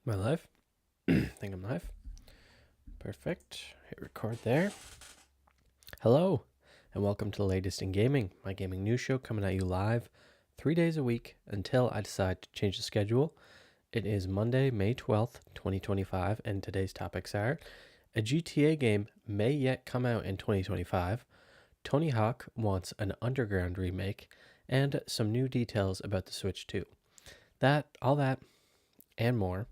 Am I live? I think I'm live. Perfect. Hit record there. Hello, and welcome to the latest in gaming, my gaming news show coming at you live 3 days a week until I decide to change the schedule. It is Monday, May 12th, 2025, and today's topics are a GTA game may yet come out in 2025, Tony Hawk wants an Underground remake, and some new details about the Switch 2. All that, and more.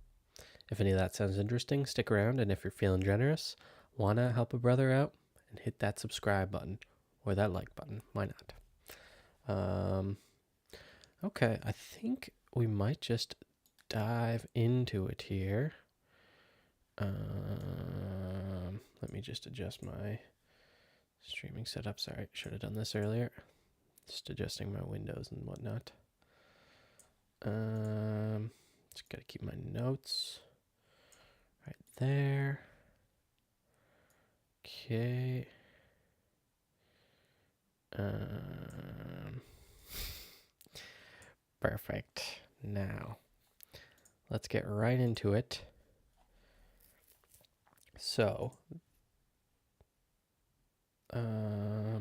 If any of that sounds interesting, stick around, and if you're feeling generous, wanna help a brother out, and hit that subscribe button or that like button. Why not? Okay, I think we might just dive into it here. Let me just adjust my streaming setup. Sorry, should have done this earlier. Just adjusting my windows and whatnot. Just gotta keep my notes right there. Okay. Perfect. Now, let's get right into it. So, a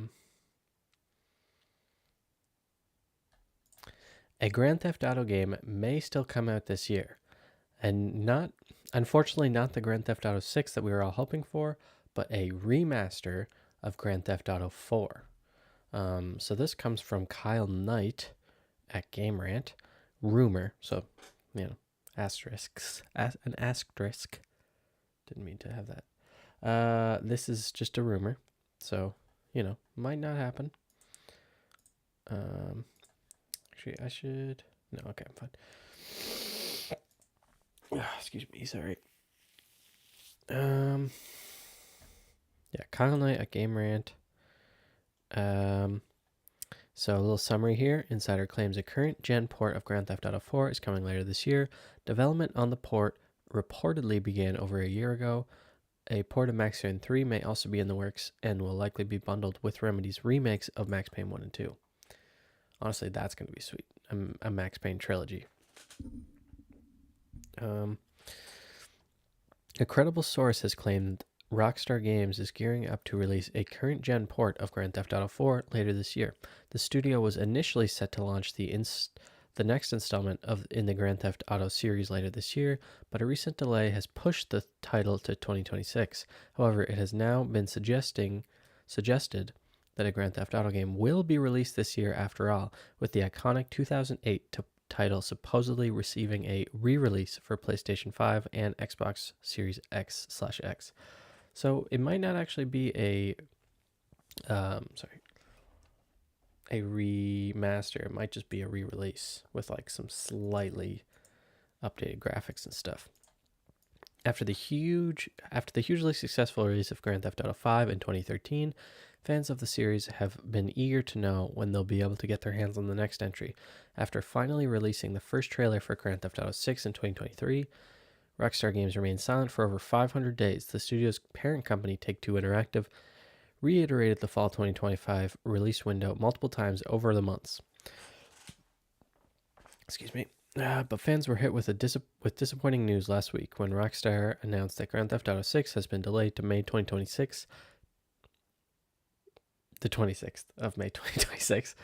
Grand Theft Auto game may still come out this year, and unfortunately, not the Grand Theft Auto 6 that we were all hoping for, but a remaster of Grand Theft Auto 4. So this comes from Kyle Knight at Game Rant. Rumor, so, asterisks, an asterisk. Didn't mean to have that. This is just a rumor, so, might not happen. Actually, I should... No, okay, I'm fine. Excuse me, sorry. Yeah, Kyle Knight at Game Rant. So a little summary here. Insider claims a current gen port of Grand Theft Auto 4 is coming later this year. Development on the port reportedly began over a year ago. A port of Max Payne 3 may also be in the works and will likely be bundled with Remedy's remakes of Max Payne 1 and 2. Honestly, that's going to be sweet. A Max Payne trilogy. A credible source has claimed Rockstar Games is gearing up to release a current-gen port of Grand Theft Auto 4 later this year. The studio was initially set to launch the next installment in the Grand Theft Auto series later this year, but a recent delay has pushed the title to 2026. However, it has now been suggested that a Grand Theft Auto game will be released this year after all, with the iconic 2008 title supposedly receiving a re-release for PlayStation 5 and Xbox Series X/X. So it might not actually be a remaster. It might just be a re-release with like some slightly updated graphics and stuff. After the hugely successful release of Grand Theft Auto 5 in 2013, fans of the series have been eager to know when they'll be able to get their hands on the next entry. After finally releasing the first trailer for Grand Theft Auto 6 in 2023, Rockstar Games remained silent for over 500 days. The studio's parent company, Take-Two Interactive, reiterated the fall 2025 release window multiple times over the months. Excuse me. But fans were hit with disappointing news last week when Rockstar announced that Grand Theft Auto 6 has been delayed to May 2026. The 26th of May 2026.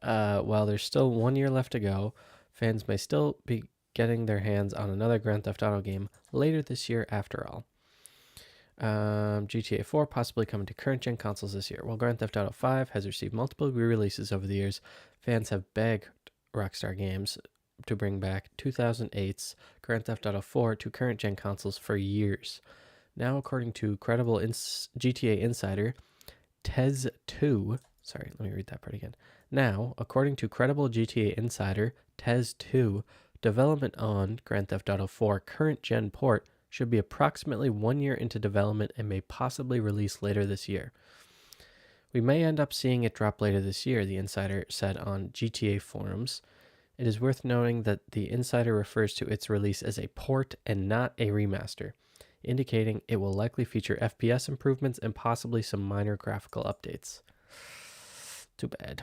While there's still 1 year left to go, fans may still be getting their hands on another Grand Theft Auto game later this year after all. GTA 4 possibly coming to current-gen consoles this year. While Grand Theft Auto 5 has received multiple re-releases over the years, fans have begged Rockstar Games to bring back 2008's Grand Theft Auto 4 to current-gen consoles for years. Now, according to credible GTA insider Tez2, sorry, let me read that part again. Now, according to credible GTA insider Tez2, development on Grand Theft Auto 4 current-gen port should be approximately 1 year into development and may possibly release later this year. We may end up seeing it drop later this year, the insider said on GTA forums. It is worth noting that the insider refers to its release as a port and not a remaster, indicating it will likely feature FPS improvements and possibly some minor graphical updates. Too bad.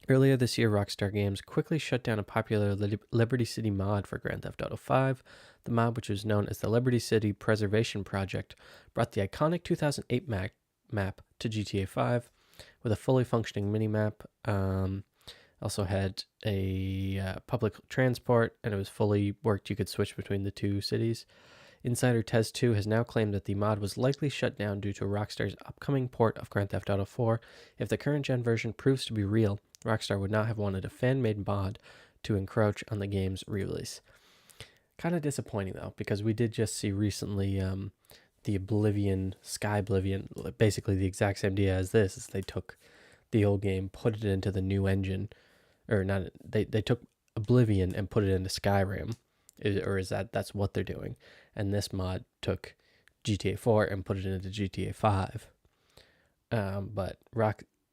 Earlier this year, Rockstar Games quickly shut down a popular Liberty City mod for Grand Theft Auto 5. The mod, which was known as the Liberty City Preservation Project, brought the iconic 2008 map to GTA 5 with a fully functioning minimap. Also had a public transport, and it was fully worked. You could switch between the two cities. Insider Tez2 has now claimed that the mod was likely shut down due to Rockstar's upcoming port of Grand Theft Auto 4. If the current gen version proves to be real, Rockstar would not have wanted a fan-made mod to encroach on the game's release. Kind of disappointing though, because we did just see recently the Oblivion, Sky Oblivion, basically the exact same idea as this. Is they took the old game, put it into the new engine, or not? They took Oblivion and put it into Skyrim, that's what they're doing? And this mod took GTA 4 and put it into GTA 5.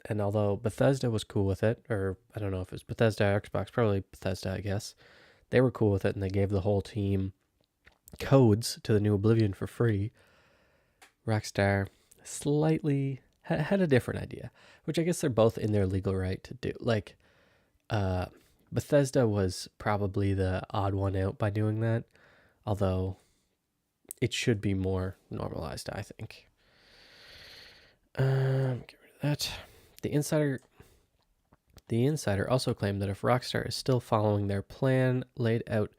And although Bethesda was cool with it, or I don't know if it was Bethesda or Xbox, probably Bethesda, I guess, they were cool with it, and they gave the whole team codes to the new Oblivion for free. Rockstar slightly had a different idea, which I guess they're both in their legal right to do. Like, Bethesda was probably the odd one out by doing that, although it should be more normalized, I think. Get rid of that. The Insider also claimed that if Rockstar is still following their plan laid out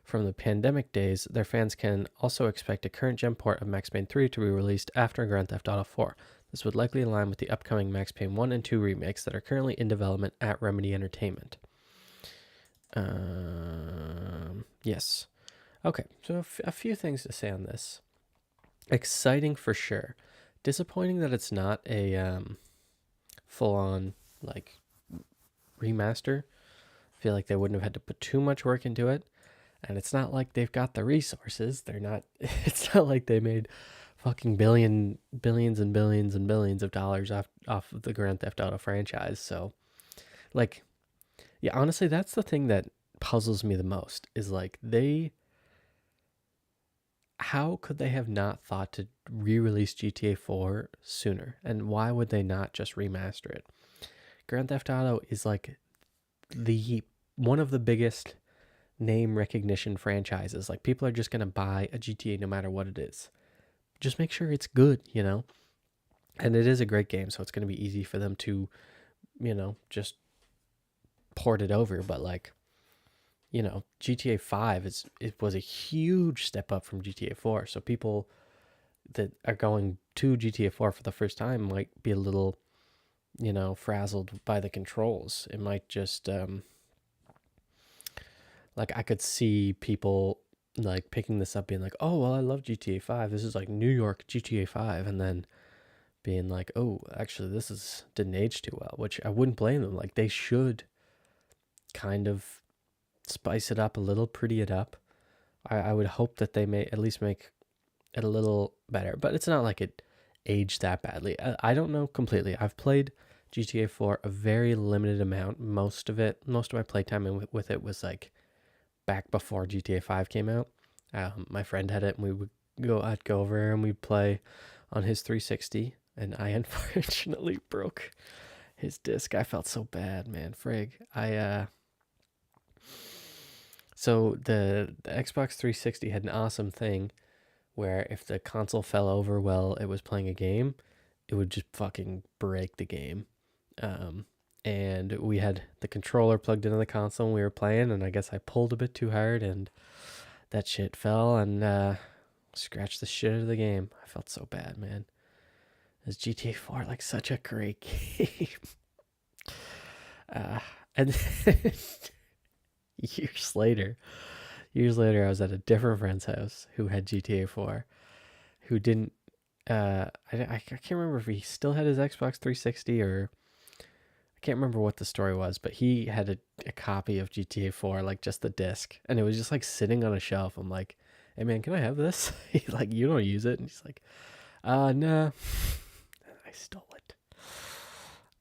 from the pandemic days, their fans can also expect a current gen port of Max Payne 3 to be released after Grand Theft Auto 4. This would likely align with the upcoming Max Payne 1 and 2 remakes that are currently in development at Remedy Entertainment. Yes. Okay, so a few things to say on this. Exciting for sure. Disappointing that it's not a full-on like remaster. I feel like they wouldn't have had to put too much work into it, and it's not like they've got the resources. They're not. It's not like they made fucking billions and billions of dollars off of the Grand Theft Auto franchise. So, like, yeah, honestly, that's the thing that puzzles me the most is like how could they have not thought to re-release GTA 4 sooner? And why would they not just remaster it? Grand Theft Auto is like one of the biggest name recognition franchises. Like, people are just going to buy a GTA no matter what it is. Just make sure it's good, you know? And it is a great game, so it's going to be easy for them to, just port it over. But like, GTA 5 it was a huge step up from GTA 4. So people that are going to GTA 4 for the first time might be a little, frazzled by the controls. It might just like, I could see people like picking this up being like, "Oh, well, I love GTA 5. This is like New York GTA 5." And then being like, "Oh, actually this didn't age too well," which I wouldn't blame them. Like, they should kind of spice it up a little, pretty it up. I would hope that they may at least make it a little better, but it's not like it aged that badly. I don't know completely. I've played GTA 4 a very limited amount. Most of my playtime with it was like back before GTA 5 came out. My friend had it, and I'd go over and we'd play on his 360, and I unfortunately broke his disc. I felt so bad, man. Frig. So the Xbox 360 had an awesome thing where if the console fell over while it was playing a game, it would just fucking break the game. And we had the controller plugged into the console and we were playing, and I guess I pulled a bit too hard and that shit fell and scratched the shit out of the game. I felt so bad, man. Is GTA 4 like such a great game? And years later, I was at a different friend's house who had GTA 4, who didn't. I can't remember if he still had his Xbox 360 or I can't remember what the story was, but he had a copy of GTA 4, like just the disc, and it was just like sitting on a shelf. I'm like, "Hey man, can I have this?" He's like, "You don't use it," and he's like, "No." I stole it.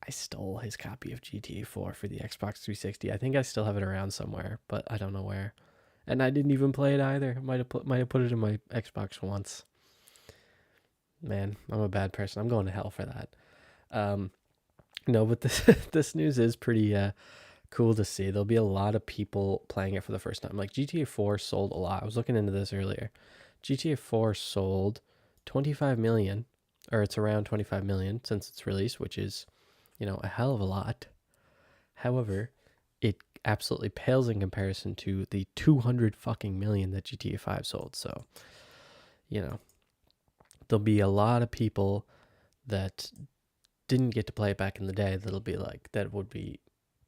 I stole his copy of GTA 4 for the Xbox 360. I think I still have it around somewhere, but I don't know where. And I didn't even play it either. Might have put it in my Xbox once. Man, I'm a bad person. I'm going to hell for that. No, but this this news is pretty cool to see. There'll be a lot of people playing it for the first time. Like GTA 4 sold a lot. I was looking into this earlier. GTA 4 sold 25 million, or it's around 25 million since its release, which is, a hell of a lot. However, it absolutely pales in comparison to the 200 fucking million that GTA 5 sold. So, you know, there'll be a lot of people that didn't get to play it back in the day that'll be like, that would be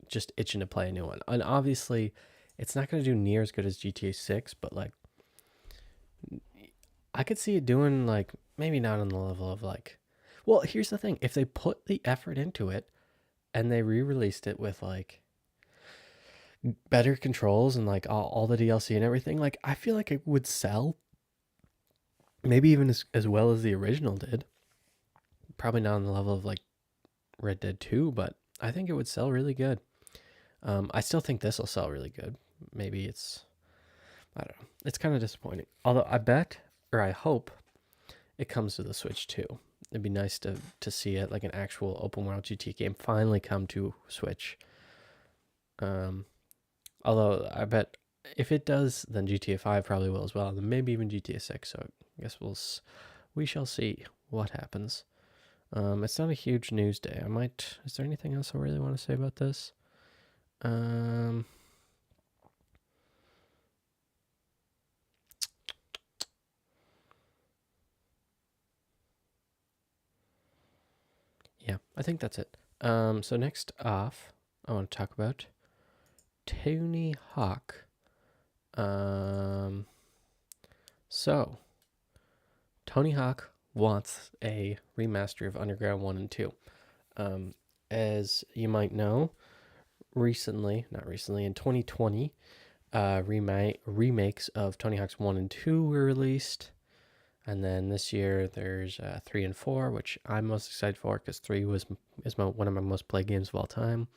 just itching to play a new one. And obviously, it's not going to do near as good as GTA 6, but like, I could see it doing like, maybe not on the level of like, well, here's the thing. If they put the effort into it and they re-released it with like better controls and like all the DLC and everything, like I feel like it would sell maybe even as well as the original did. Probably not on the level of like Red Dead 2, but I think it would sell really good. I still think this will sell really good. Maybe I don't know. It's kind of disappointing. Although I bet, or I hope, it comes to the Switch too. It'd be nice to see it, like an actual open world GTA game, finally come to Switch. Although I bet if it does, then GTA 5 probably will as well, and then maybe even GTA 6. So I guess we shall see what happens. It's not a huge news day. Is there anything else I really want to say about this? Yeah, I think that's it. So next off, I want to talk about Tony Hawk. So Tony Hawk wants a remaster of Underground 1 and 2. As you might know, not recently, in 2020, remakes of Tony Hawk's 1 and 2 were released. And then this year there's 3 and 4, which I'm most excited for because 3 is one of my most played games of all time.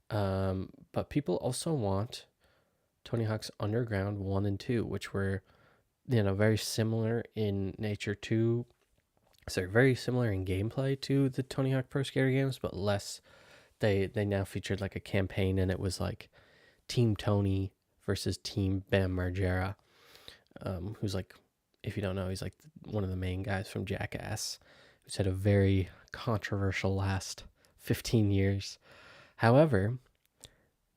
But people also want Tony Hawk's Underground 1 and 2, which were, very similar in nature to, very similar in gameplay to the Tony Hawk Pro Skater games, but less. They now featured like a campaign, and it was like Team Tony versus Team Bam Margera, who's like, if you don't know, he's like one of the main guys from Jackass, who's had a very controversial last 15 years. However,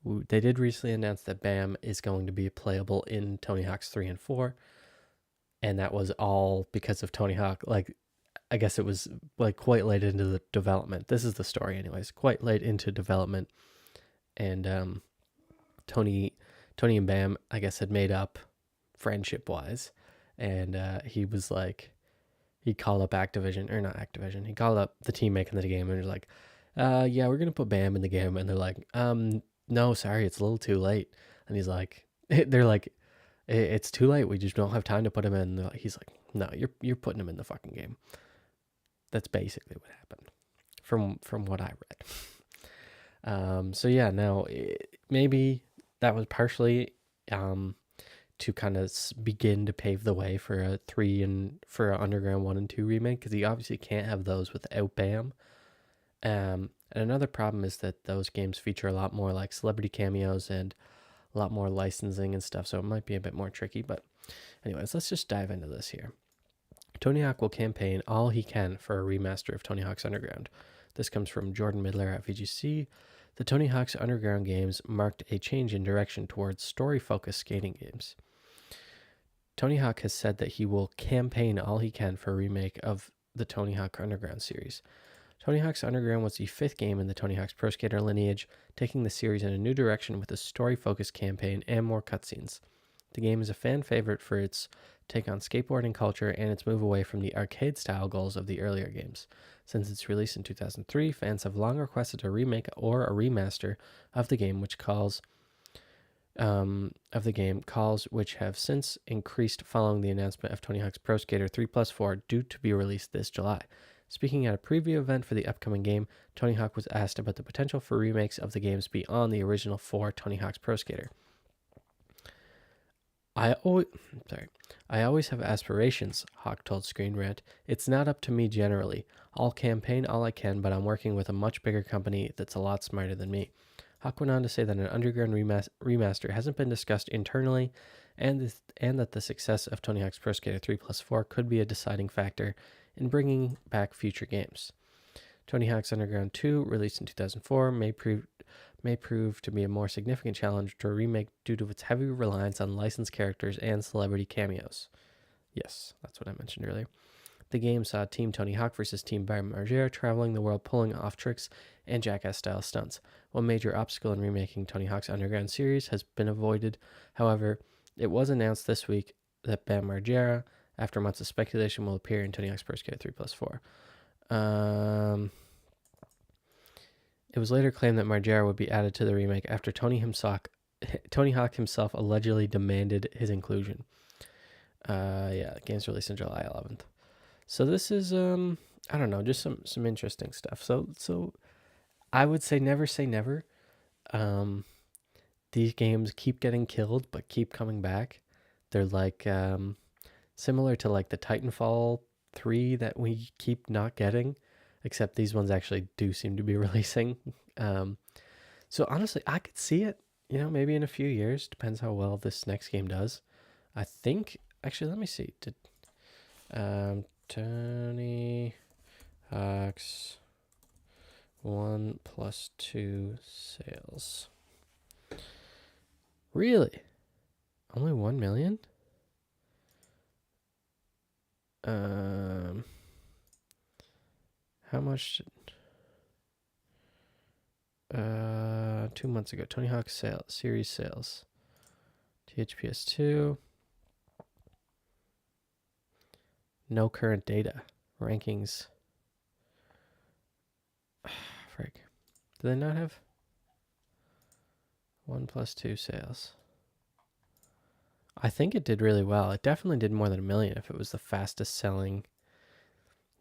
they did recently announce that Bam is going to be playable in Tony Hawk's 3 and 4. And that was all because of Tony Hawk. Like, I guess it was like quite late into the development. This is the story anyways, quite late into development. And Tony and Bam, I guess, had made up friendship wise. And he was like, he called up Activision, or not Activision, he called up the team making the game and was like, yeah, we're going to put Bam in the game. And they're like, no, sorry, it's a little too late. And he's like, they're like, it's too late. We just don't have time to put him in. He's like, no, you're putting him in the fucking game. That's basically what happened from what I read. So yeah, now maybe that was partially to kind of begin to pave the way for a 3 and for an Underground 1 and 2 remake, because you obviously can't have those without Bam. And another problem is that those games feature a lot more like celebrity cameos and a lot more licensing and stuff, so it might be a bit more tricky. But anyways, let's just dive into this here. Tony Hawk will campaign all he can for a remaster of Tony Hawk's Underground. This comes from Jordan Midler at VGC. The Tony Hawk's Underground games marked a change in direction towards story-focused skating games. Tony Hawk has said that he will campaign all he can for a remake of the Tony Hawk Underground series. Tony Hawk's Underground was the 5th game in the Tony Hawk's Pro Skater lineage, taking the series in a new direction with a story-focused campaign and more cutscenes. The game is a fan favorite for its take on skateboarding culture and its move away from the arcade-style goals of the earlier games. Since its release in 2003, fans have long requested a remake or a remaster of the game, which have since increased following the announcement of Tony Hawk's Pro Skater 3+4, due to be released this July. Speaking at a preview event for the upcoming game, Tony Hawk was asked about the potential for remakes of the games beyond the original 4 Tony Hawk's Pro Skater. I always, sorry, I always have aspirations, Hawk told Screen Rant. It's not up to me generally. I'll campaign all I can, but I'm working with a much bigger company that's a lot smarter than me. Hawk went on to say that an underground remaster hasn't been discussed internally, and that the success of Tony Hawk's Pro Skater 3 plus 4 could be a deciding factor in bringing back future games. Tony Hawk's Underground 2, released in 2004, may prove to be a more significant challenge to a remake due to its heavy reliance on licensed characters and celebrity cameos. Yes, that's what I mentioned earlier. The game saw Team Tony Hawk versus Team Bam Margera traveling the world pulling off tricks and Jackass-style stunts. One major obstacle in remaking Tony Hawk's Underground series has been avoided. However, it was announced this week that Bam Margera, after months of speculation, will appear in Tony Hawk's Pro Skater 3 plus 4. It was later claimed that Margera would be added to the remake after Tony Hawk himself allegedly demanded his inclusion. The game's released on July 11th. So this is I don't know, just some interesting stuff. So I would say never. These games keep getting killed but keep coming back. They're like similar to like the Titanfall 3 that we keep not getting, except these ones actually do seem to be releasing. So honestly, I could see it, maybe in a few years. Depends how well this next game does. I think, actually, let me see. Tony Hawk's 1+2 sales. Really? Only 1 million? How much? 2 months ago, Tony Hawk series sales. THPS 2. No current data. Rankings. Frick. Do they not have 1+2 sales? I think it did really well. It definitely did more than 1 million if it was the fastest selling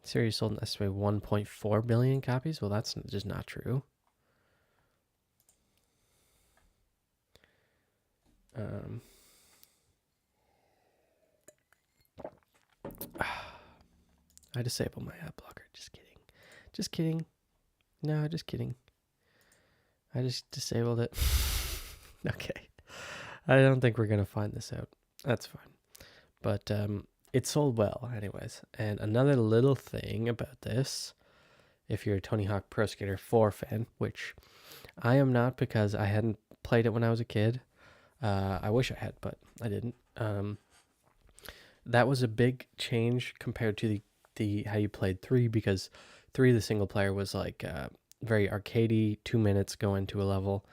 series sold an estimated 1.4 billion copies. Well, that's just not true. I disabled my ad blocker. Just kidding. No, just kidding. I just disabled it. Okay. I don't think we're going to find this out. That's fine. But it sold well anyways. And another little thing about this, if you're a Tony Hawk Pro Skater 4 fan, which I am not because I hadn't played it when I was a kid. I wish I had, but I didn't. That was a big change compared to the how you played 3, because 3, the single player, was like very arcadey, 2 minutes go into a level,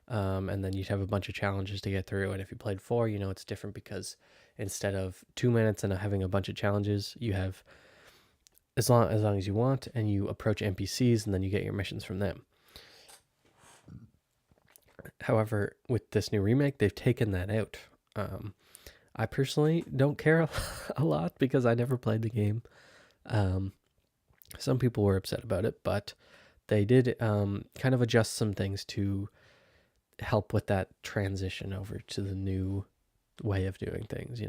and then you'd have a bunch of challenges to get through. And if you played 4, it's different because instead of 2 minutes and having a bunch of challenges, you have as long as you want, and you approach NPCs and then you get your missions from them. However, with this new remake, they've taken that out. I personally don't care a lot because I never played the game. Some people were upset about it, but they did kind of adjust some things to help with that transition over to the new way of doing things,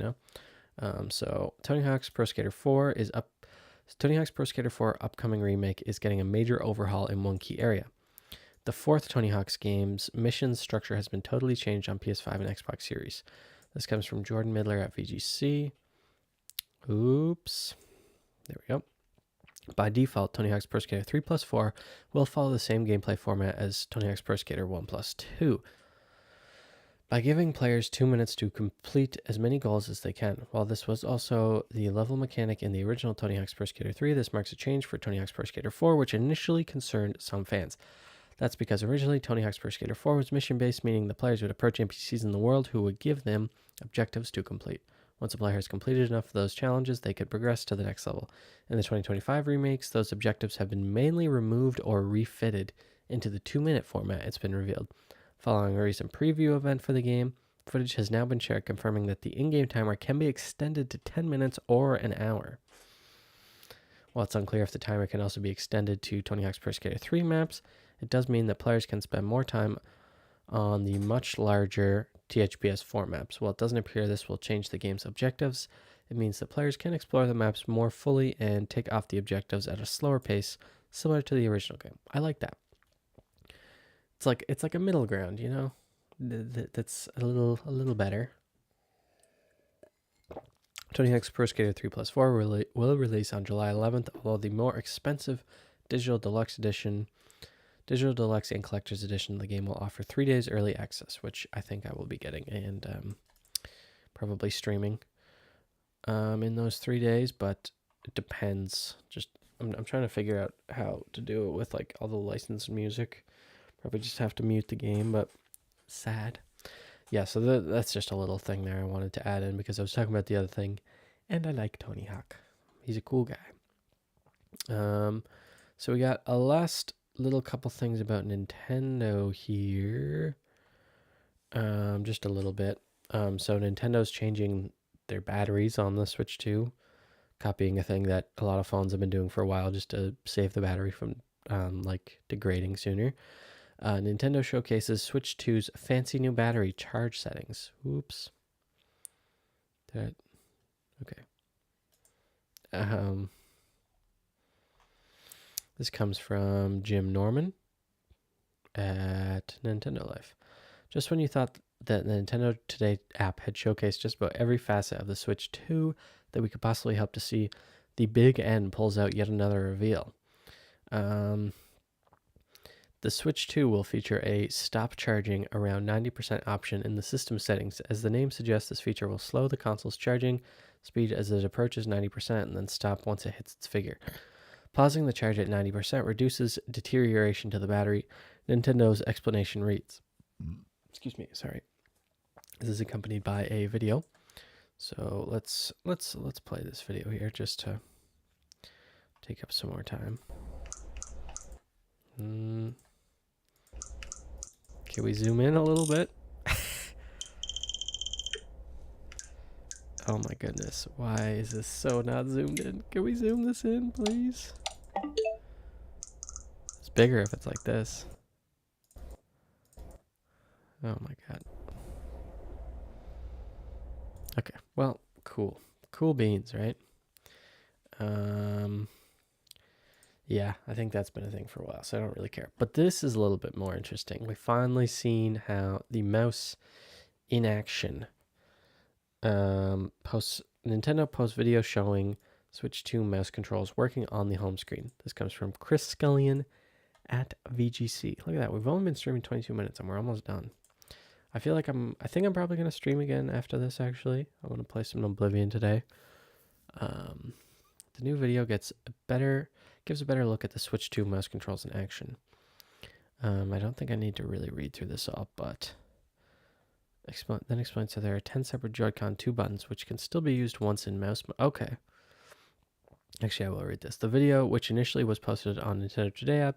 So Tony Hawk's Pro Skater 4 is up. Tony Hawk's Pro Skater 4 upcoming remake is getting a major overhaul in one key area. The fourth Tony Hawk's game's mission structure has been totally changed on PS5 and Xbox Series. This comes from Jordan Midler at VGC. Oops. There we go. By default, Tony Hawk's Pro Skater 3 plus 4 will follow the same gameplay format as Tony Hawk's Pro Skater 1 plus 2. By giving players 2 minutes to complete as many goals as they can. While this was also the level mechanic in the original Tony Hawk's Pro Skater 3, this marks a change for Tony Hawk's Pro Skater 4, which initially concerned some fans. That's because originally Tony Hawk's Pro Skater 4 was mission-based, meaning the players would approach NPCs in the world who would give them objectives to complete. Once a player has completed enough of those challenges, they could progress to the next level. In the 2025 remakes, those objectives have been mainly removed or refitted into the 2-minute format, it's been revealed. Following a recent preview event for the game, footage has now been shared confirming that the in-game timer can be extended to 10 minutes or an hour. While it's unclear if the timer can also be extended to Tony Hawk's Pro Skater 3 maps, it does mean that players can spend more time on the much larger THPS 4 maps. While it doesn't appear this will change the game's objectives, it means that players can explore the maps more fully and take off the objectives at a slower pace, similar to the original game. I like that. It's like a middle ground, you know? That's a little better. Tony Hawk's Pro Skater 3 Plus 4 will release on July 11th, although the more expensive Digital Deluxe and Collector's Edition of the game will offer 3 days early access, which I think I will be getting and probably streaming in those 3 days, but it depends. I'm trying to figure out how to do it with like all the licensed music. Probably just have to mute the game, but sad. Yeah, so that's just a little thing there I wanted to add in because I was talking about the other thing, and I like Tony Hawk. He's a cool guy. So we got a last little couple things about Nintendo here. Just a little bit. So Nintendo's changing their batteries on the Switch 2, copying a thing that a lot of phones have been doing for a while just to save the battery from like degrading sooner. Nintendo showcases Switch 2's fancy new battery charge settings. Oops. Okay. This comes from Jim Norman at Nintendo Life. Just when you thought that the Nintendo Today app had showcased just about every facet of the Switch 2 that we could possibly hope to see, the Big N pulls out yet another reveal. The Switch 2 will feature a stop charging around 90% option in the system settings. As the name suggests, this feature will slow the console's charging speed as it approaches 90% and then stop once it hits its figure. Pausing the charge at 90% reduces deterioration to the battery. Nintendo's explanation reads, excuse me, sorry. This is accompanied by a video. So let's play this video here just to take up some more time. Can we zoom in a little bit? Oh my goodness. Why is this so not zoomed in? Can we zoom this in, please? It's bigger if it's like this. Oh my god. Okay, well, cool. Cool beans, right? Yeah, I think that's been a thing for a while, so I don't really care. But this is a little bit more interesting. We've finally seen how the mouse in action. Nintendo posts video showing Switch 2 mouse controls working on the home screen. This comes from Chris Scullion at VGC. Look at that. We've only been streaming 22 minutes and we're almost done. I think I'm probably going to stream again after this, actually. I want to play some Oblivion today. The new video gives a better look at the Switch 2 mouse controls in action. I don't think I need to really read through this all, but explains that there are 10 separate Joy-Con 2 buttons, which can still be used once in mouse mode. Okay. Actually, I will read this. The video, which initially was posted on Nintendo Today app,